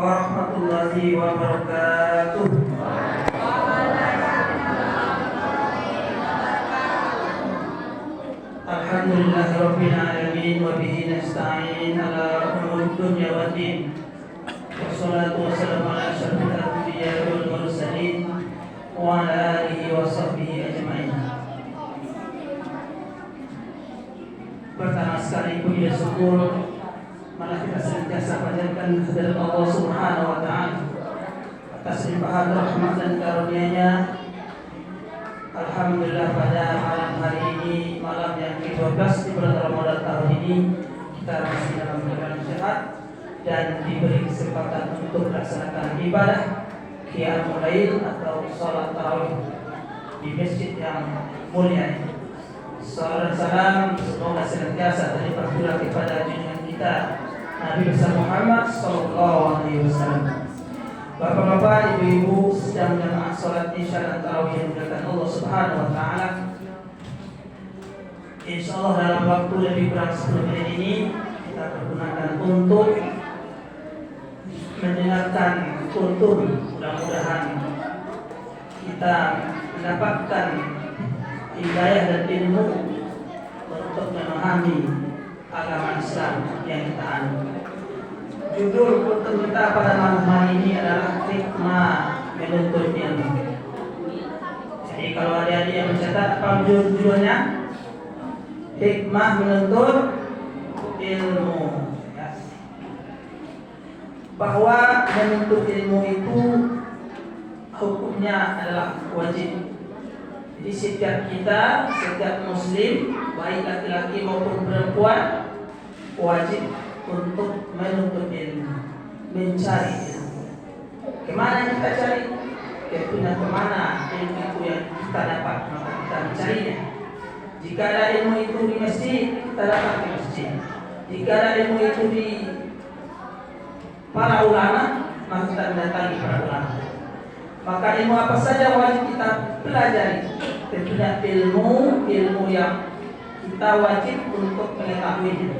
warahmatullahi wabarakatuh. Alhamdulillahirabbil alamin wa bihi nasta'in ala umuri dunya waddin. Wassalatu wassalamu ala asyrafil anbiya'i wal mursalin wa ala alihi wa sahbihi ajma'in. Pertama sekali puji dan syukur malah kita senantiasa panjatkan kehadirat Allah Subhanahu wa taala atas limpahan rahmat dan karunia-Nya. Alhamdulillah pada malam hari ini, malam yang ke-12 di bulan Ramadan tahun ini, kita masih dalam keadaan sehat dan diberi kesempatan untuk melaksanakan ibadah qiyamul lail atau salat tarawih di masjid yang mulia ini. Salam salam semoga senantiasa terlimpah curah kepada junjungan kita Nabi besar Muhammad sallallahu alaihi wasallam. Bapak-bapak, ibu-ibu sedang menjalankan salat isya dan tarawih yang dimuliakan Allah Subhanahu wa taala. Insyaallah dalam waktu lebih kurang 10 menit ini kita pergunakan untuk mendengarkan kultur. Mudah-mudahan kita mendapatkan hidayah dan ilmu untuk memahami agama Islam yang kita anut. Judul kultur kita pada malam hari ini adalah hikmah menuntut ilmu. Jadi kalau adik-adik yang mencatat, apa judulnya? Hikmah menuntut ilmu. Ya. Bahwa menuntut ilmu itu hukumnya adalah wajib. Jadi setiap kita, setiap muslim, baik laki-laki maupun perempuan, wajib untuk menuntut ilmu, mencari ilmu. Kemana kita cari? Tentunya kemana ilmu itu yang kita dapat, maka kita mencarinya. Jika ada ilmu itu di masjid, kita dapat di masjid. Jika ada ilmu itu di para ulama, maka kita mendatangi para ulama. Maka ilmu apa saja wajib kita pelajari. Tentunya ilmu yang kita wajib untuk mengetahuinya.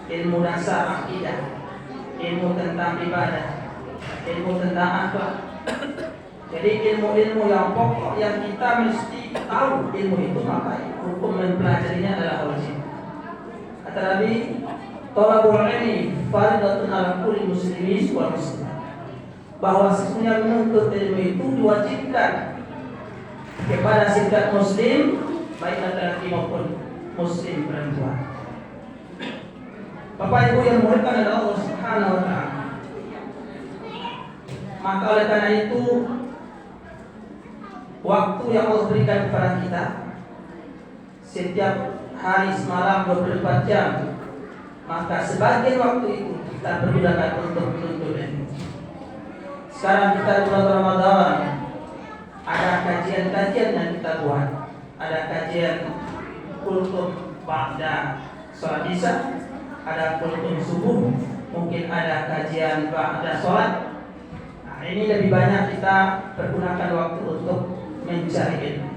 Ilmu dasar akidah, ilmu tentang ibadah, ilmu tentang akhlak. Jadi ilmu-ilmu yang pokok yang kita mesti tahu ilmu itu, maka hukum mempelajarinya adalah wajib. Kata Nabi, thalabul ilmi fardhatun 'ala kulli muslimin wal muslimat. Bahwa sesungguhnya menuntut ilmu itu diwajibkan kepada setiap muslim, baik laki-laki maupun muslim perempuan. Bapak Ibu yang dimuliakan oleh Allah Subhanahu wa taala. Maka oleh karena itu, waktu yang Allah berikan kepada kita setiap hari semalam 24 jam, maka sebagian waktu itu kita pergunakan untuk menuntut ilmu. Sekarang kita di bulan Ramadan, ada kajian-kajian yang kita buat. Ada kajian kultum ba'da sholat isya, ada kultum subuh, mungkin ada kajian ba'da sholat. Nah, ini lebih banyak kita pergunakan waktu untuk mencari ilmu.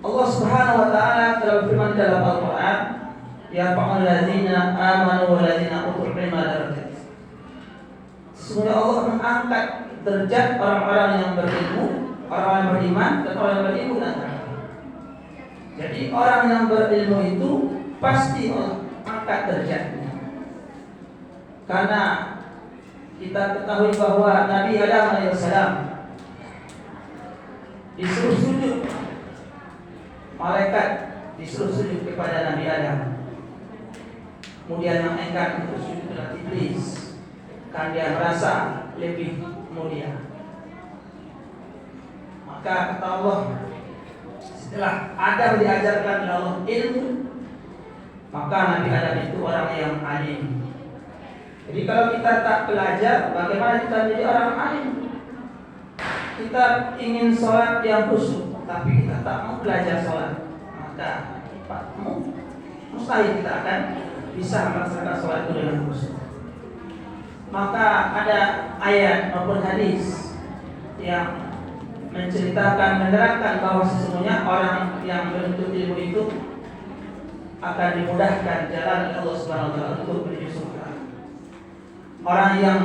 Allah Subhanahu wa taala telah berfirman dalam Al-Qur'an, ya fa'al ladzina amanu wal ladzina utul ilma darajat. Sesungguhnya Allah mengangkat derajat orang-orang yang berilmu, orang yang beriman, dan orang yang berilmu dan jadi orang yang berilmu itu pasti Allah angkat derajatnya. Karena kita ketahui bahwa Nabi Adam alaihissalam disuruh sujud, malaikat disuruh sujud kepada Nabi Adam. Kemudian malaikat untuk sujud kepada iblis, kan dia merasa lebih mulia. Maka kata Allah, setelah Adam diajarkan oleh Allah ilmu, maka Nabi Adam itu orang yang alim. Jadi kalau kita tak belajar, bagaimana kita menjadi orang alim? Kita ingin sholat yang khusyuk, tapi kita tak mau belajar sholat, maka mustahil kita akan bisa melaksanakan sholat itu dengan khusyuk. Maka ada ayat maupun hadis yang menceritakan, menerangkan bahwa sesungguhnya orang yang menuntut ilmu itu akan dimudahkan jalan Allah Subhanahu wa taala untuk menuju surga. orang yang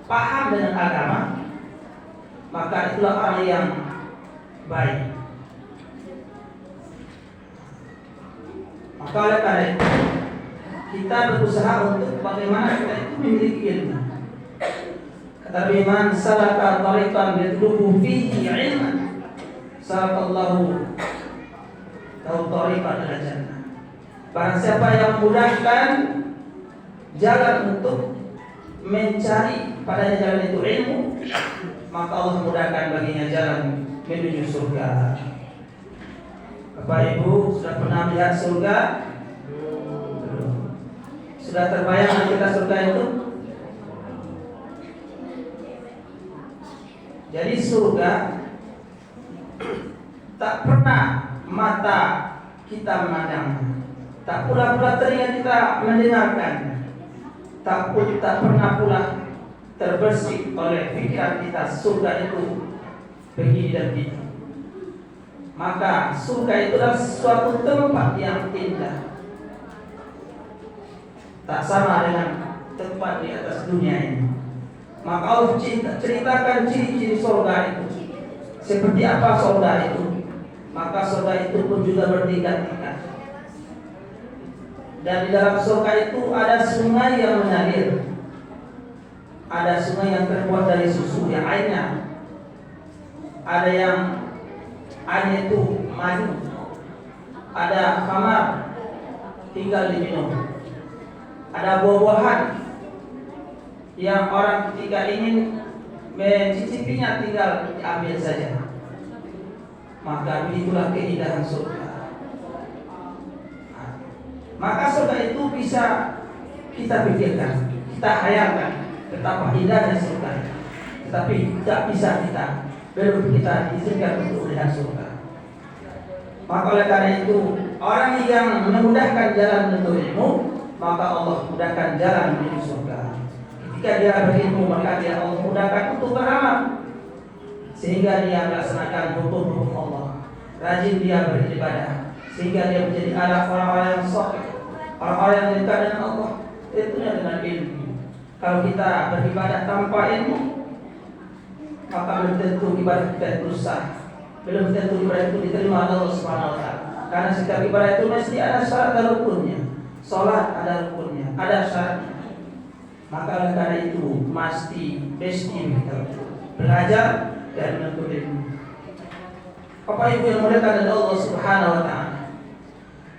paham dengan agama, maka itulah orang yang baik. Maka oleh karena itu kita berusaha untuk bagaimana kita itu memiliki ilmu. Kata Iman, salaka tariqan yatlubu fihi ilman, salakallahu lahu tariqan ila jannah. Barang siapa yang memudahkan jalan untuk mencari padanya jalan itu ilmu, maka Allah mudahkan baginya jalan menuju surga. Bapak Ibu sudah pernah melihat surga? Sudah terbayang kita surga itu? Jadi surga tak pernah mata kita memandangnya, tak pula telinga kita mendengarkan, tak pernah pula terbersih oleh pikiran kita surga itu begini dan begitu. Maka surga itulah suatu tempat yang indah, tak sama dengan tempat di atas dunia ini. Maka Allah ceritakan ciri-ciri surga itu, seperti apa surga itu. Maka surga itu pun juga bertingkat-tingkat. Dan di dalam surga itu ada sungai yang mengalir, ada sungai yang terbuat dari susu yang airnya, ada yang airnya itu madu, ada khamar tinggal diminum, ada buah-buahan yang orang ketika ingin mencicipinya tinggal diambil saja. Maka begitulah keindahan surga. Maka surga itu bisa kita pikirkan, kita hayalkan betapa indahnya surga, tetapi tidak bisa belum kita izinkan untuk melihat surga. Maka oleh karena itu orang yang memudahkan jalan menuju ilmu, maka Allah mudahkan jalan menuju surga. Ketika dia berilmu, maka dia Allah mudahkan untuk beramal, sehingga dia melaksanakan hukum-hukum Allah. Rajin dia beribadah, sehingga dia menjadi anak orang-orang yang saleh, orang-orang yang dekat dengan Allah. Tentunya dengan ilmu. Kalau kita beribadah tanpa ilmu, maka belum tentu ibadah kita itu sah, belum tentu ibadah itu diterima oleh Allah Subhanahu wa taala. Karena setiap ibadah itu mesti ada syarat dan rukunnya. Salat ada rukunnya, ada syaratnya. Maka oleh karena itu mesti kita belajar dan menuntut ilmu. Bapak Ibu yang muliakan dari Allah Subhanahu wa taala.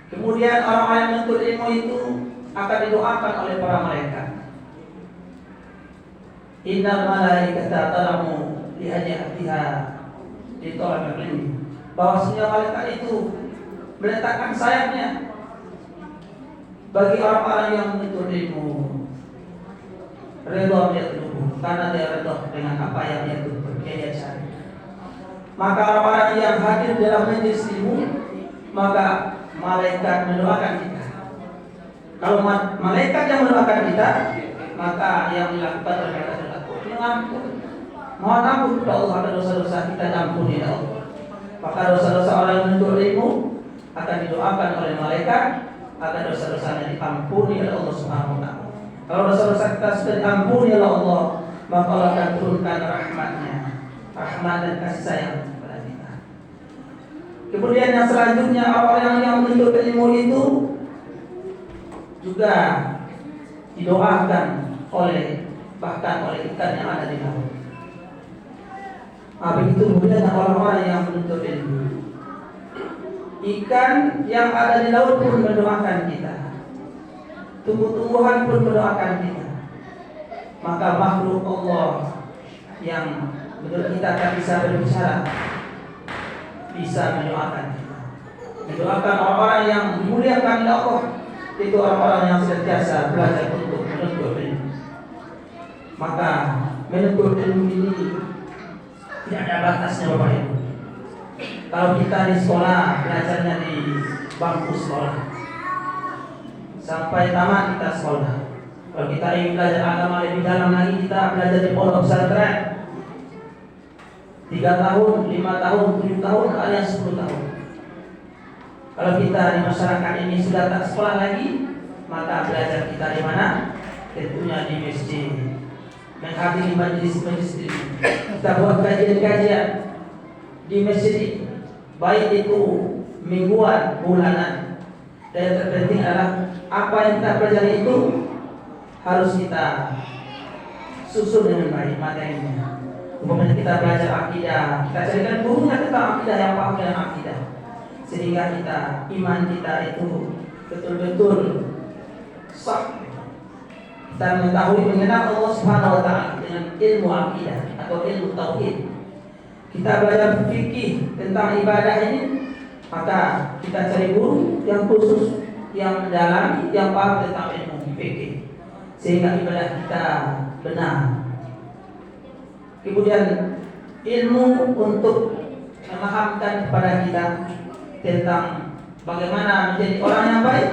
Kemudian orang-orang yang menuntut ilmu itu akan didoakan oleh para malaikat. Innal malaikata talamu li hajatiha di talabil ilmi. Bahwasanya malaikat itu meletakkan sayapnya bagi orang-orang yang menuntut ilmu. Redha dia tubuh, karena dia redha dengan apa yang dia cari. Maka orang-orang yang hadir dalam majelis ilmu, maka malaikat mendoakan kita. Kalau malaikat yang mendoakan kita, maka yang dilakukan oleh mereka adalah mengampun. Mohon ampun kepada Allah akan dosa-dosa kita, ampuni ya Allah. Maka dosa-dosa orang yang menuntut ilmu akan didoakan oleh malaikat agar dosa-dosanya diampuni oleh Allah Subhanahu wa taala. Kalau dosa-dosa kita sudah diampuni oleh Allah, maka Allah akan turunkan rahmat-Nya, rahmat dan kasih sayang kepada kita. Kemudian yang selanjutnya, orang yang menuntut ilmu itu juga didoakan bahkan oleh ikan yang ada di laut. Begitu mulianya orang-orang yang menuntut ilmu. Ikan yang ada di laut pun mendoakan kita. Tumbuh-tumbuhan pun mendoakan kita. Maka makhluk Allah yang menurut kita tak bisa berbicara bisa mendoakan kita. Mendoakan orang-orang yang dimuliakan oleh Allah, itu orang-orang yang senantiasa belajar untuk menuntut ilmu. Maka menuntut ilmu ini tidak ada batasnya Bapak Ibu. Kalau kita di sekolah belajarnya di bangku sekolah sampai tamat kita sekolah. Kalau kita ingin belajar agama lebih dalam lagi, kita belajar di pondok pesantren 3 tahun, 5 tahun, 7 tahun, alias 10 tahun. Kalau kita di masyarakat ini sudah tak sekolah lagi, Maka belajar kita di mana? Tentunya di masjid. Menghadiri majelis-majelis ilmu. Kita buat kajian-kajian di masjid, baik itu mingguan, bulanan. Dan yang terpenting adalah apa yang kita pelajari itu harus kita susun dengan baik materinya. Umpamanya kita belajar akidah, kita carikan gurunya tentang akidah yang paham dengan akidah, sehingga kita iman kita itu betul-betul sah. Kita mengetahui mengenal Allah Subhanahu wa taala dengan ilmu akidah atau ilmu tauhid. Kita belajar fikih tentang ibadah ini, maka kita cari guru yang khusus, yang mendalami, yang paham tentang ilmu fikih, sehingga ibadah kita benar. Kemudian ilmu untuk memahamkan kepada kita tentang bagaimana menjadi orang yang baik,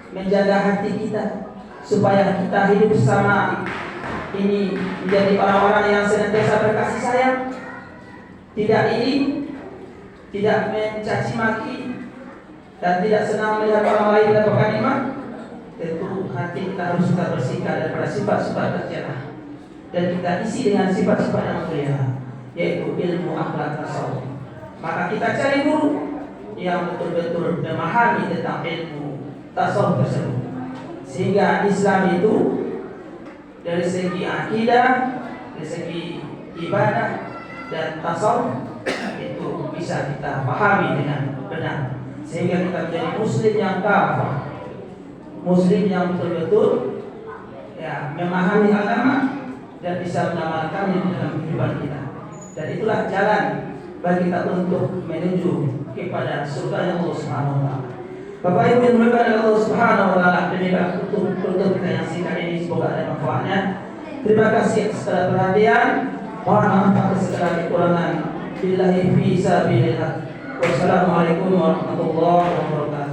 menjaga hati kita supaya kita hidup bersama ini menjadi orang-orang yang senantiasa berkasih sayang, tidak iri, tidak mencaci maki, dan tidak senang melihat orang lain mendapatkan nikmat. Tentu hati kita harus kita bersihkan daripada sifat-sifat tercela dan kita isi dengan sifat-sifat yang mulia, yaitu ilmu akhlak tasawuf. Maka kita cari guru yang betul-betul memahami tentang ilmu tasawuf tersebut, sehingga Islam itu dari segi akidah, dari segi ibadah dan tasawuf itu bisa kita pahami dengan benar, sehingga kita menjadi muslim yang kafah, muslim yang betul-betul ya memahami agama dan bisa mengamalkannya dalam kehidupan kita. Dan itulah jalan bagi kita untuk menuju kepada surga Allah Subhanahu wa taala. Bapak Ibu yang dimuliakan Allah Subhanahu wa taala, demikian untuk kita yang singkat ini, semoga ada manfaatnya. Terima kasih atas segala perhatian. Mohon maaf atas segala kekurangan. Billahi fi sabilillah. Wassalamualaikum warahmatullahi wabarakatuh.